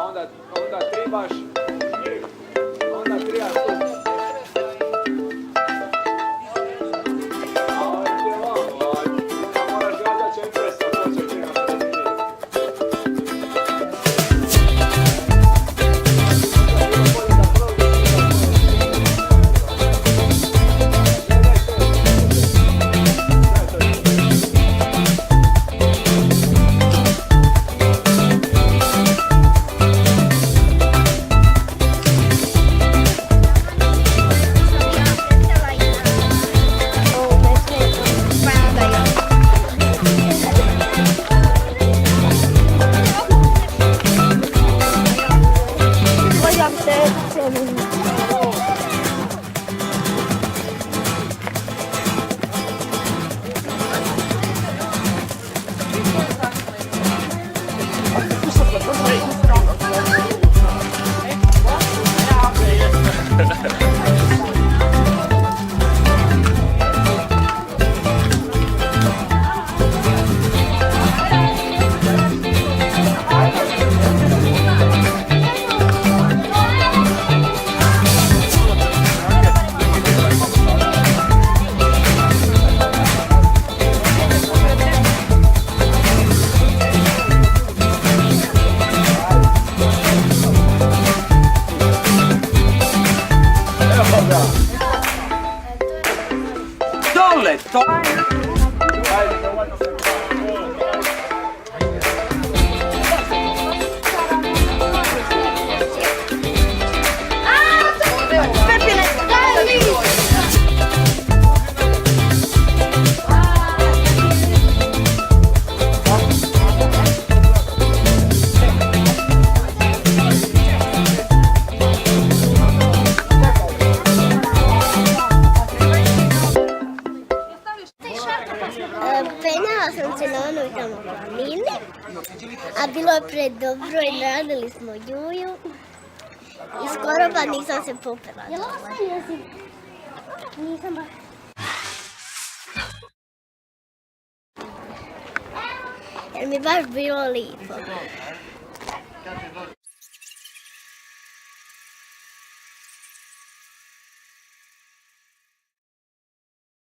onda tribaš, onda tribaš tu. A ovaj ti je vamo, moraš gledati će impresa, to će ti napraviti. Dole, to... Penjala sam se na onoj tamo planini, a bilo je predobro i radili smo juju i skoro pa nisam se popela. Jel ovo sam jezik? Nisam baš. Jer mi baš bilo lijepo.